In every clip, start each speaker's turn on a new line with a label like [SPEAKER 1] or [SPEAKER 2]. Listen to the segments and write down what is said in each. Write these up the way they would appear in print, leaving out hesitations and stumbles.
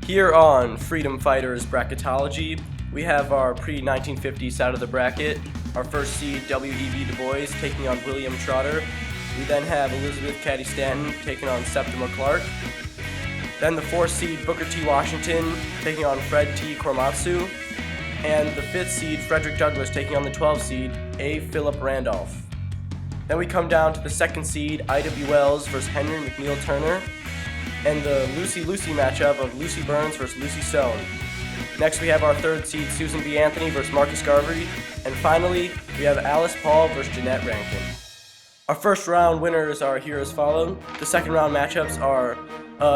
[SPEAKER 1] Here on Freedom Fighters Bracketology, we have our pre-1950 side of the bracket. Our first seed, W.E.B. Du Bois, taking on William Trotter. We then have Elizabeth Cady Stanton taking on Septima Clark. Then the fourth seed, Booker T. Washington, taking on Fred T. Korematsu. And the fifth seed, Frederick Douglass, taking on the 12th seed, A. Philip Randolph. Then we come down to the second seed, I.W. Wells versus Henry McNeil Turner. And the Lucy-Lucy matchup of Lucy Burns versus Lucy Sohn. Next we have our third seed, Susan B. Anthony versus Marcus Garvey. And finally, we have Alice Paul versus Jeanette Rankin. Our first round winners are here as follows. The second round matchups are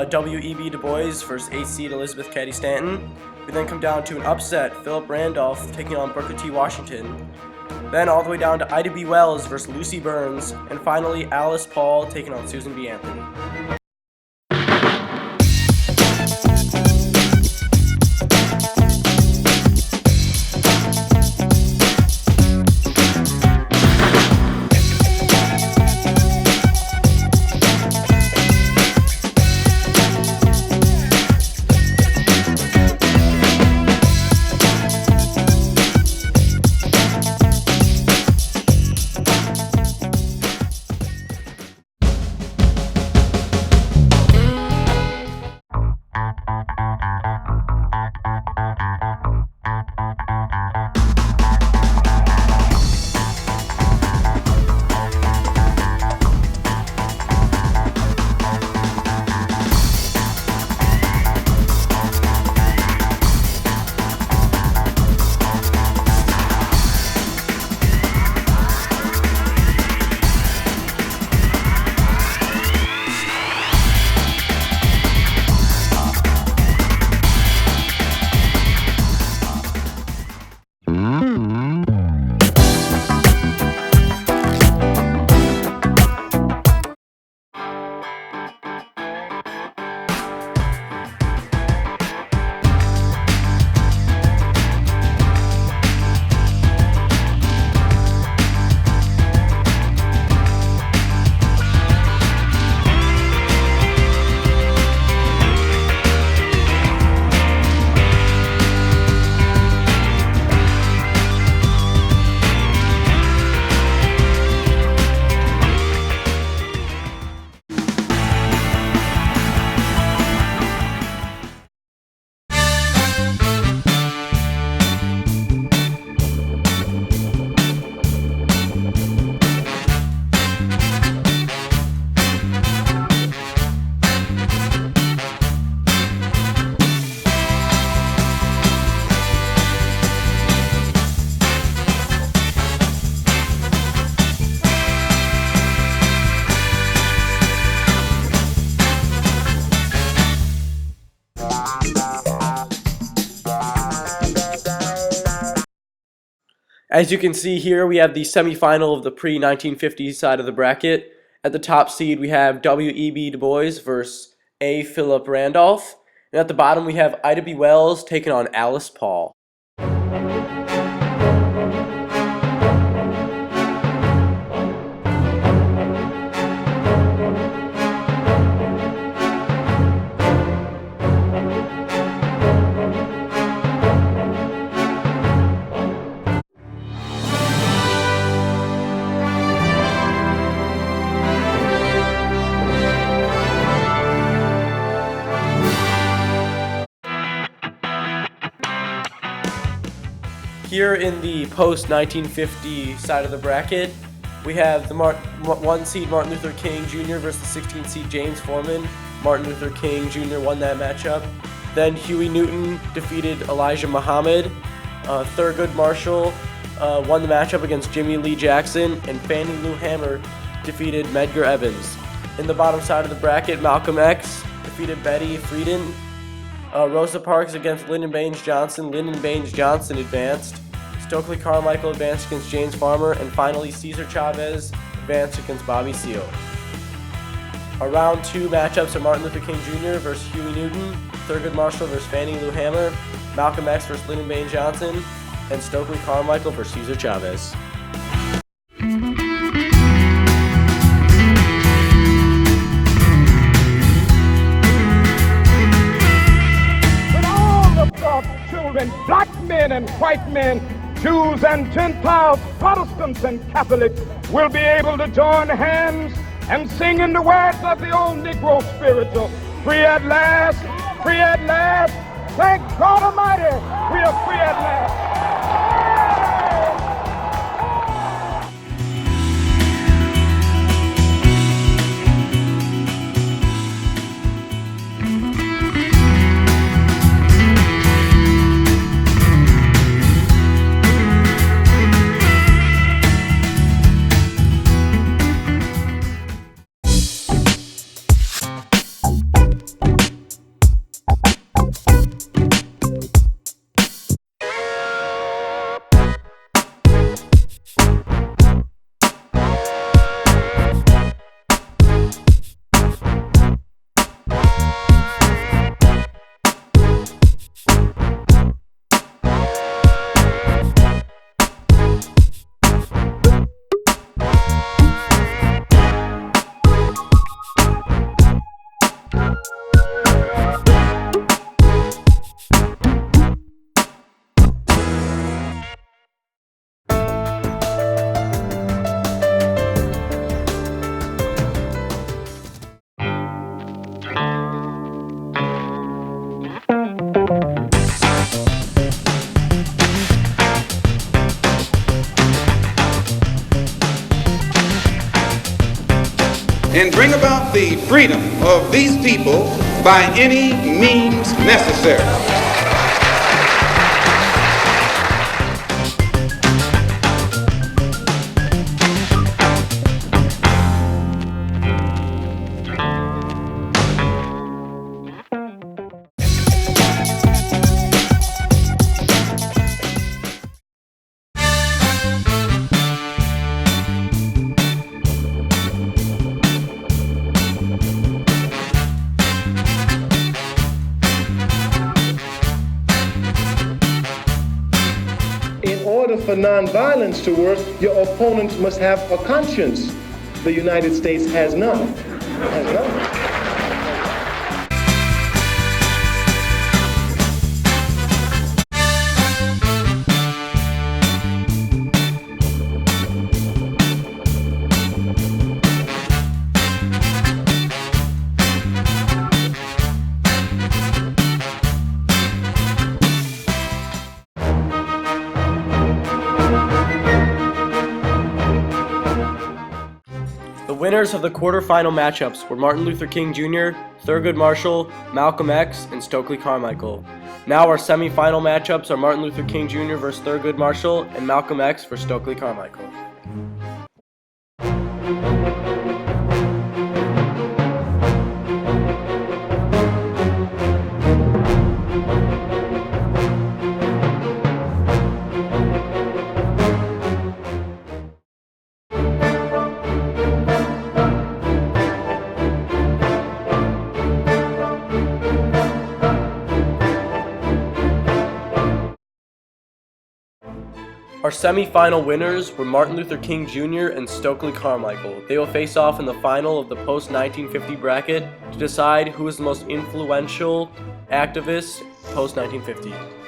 [SPEAKER 1] W.E.B. Du Bois versus 8th seed Elizabeth Cady Stanton. We then come down to an upset, Philip Randolph taking on Booker T. Washington. Then all the way down to I.W. Wells versus Lucy Burns. And finally, Alice Paul taking on Susan B. Anthony. As you can see here, we have the semifinal of the pre-1950 side of the bracket. At the top seed, we have W.E.B. Du Bois versus A. Philip Randolph. And at the bottom, we have I.W. Wells taking on Alice Paul. Here in the post-1950 side of the bracket, we have the 1 seed Martin Luther King Jr. versus the 16 seed James Foreman. Martin Luther King Jr. won that matchup. Then Huey Newton defeated Elijah Muhammad. Thurgood Marshall won the matchup against Jimmy Lee Jackson, and Fannie Lou Hamer defeated Medgar Evans. In the bottom side of the bracket, Malcolm X defeated Betty Friedan. Rosa Parks against Lyndon Baines Johnson. Lyndon Baines Johnson advanced. Stokely Carmichael advanced against James Farmer. And finally, Cesar Chavez advanced against Bobby Seale. Our round 2 matchups are Martin Luther King Jr. versus Huey Newton, Thurgood Marshall versus Fannie Lou Hamer, Malcolm X versus Lyndon Baines Johnson, and Stokely Carmichael versus Cesar Chavez.
[SPEAKER 2] and white men, Jews and Gentiles, Protestants and Catholics will be able to join hands and sing in the words of the old Negro spiritual, free at last, free at last. Thank God Almighty, we are free at last.
[SPEAKER 3] And bring about the freedom of these people by any means necessary.
[SPEAKER 4] In order for nonviolence to work, your opponents must have a conscience. The United States has none. Has none.
[SPEAKER 1] The winners of the quarterfinal matchups were Martin Luther King Jr., Thurgood Marshall, Malcolm X, and Stokely Carmichael. Now our semifinal matchups are Martin Luther King Jr. versus Thurgood Marshall and Malcolm X versus Stokely Carmichael. Our semi-final winners were Martin Luther King Jr. and Stokely Carmichael. They will face off in the final of the post-1950 bracket to decide who is the most influential activist post-1950.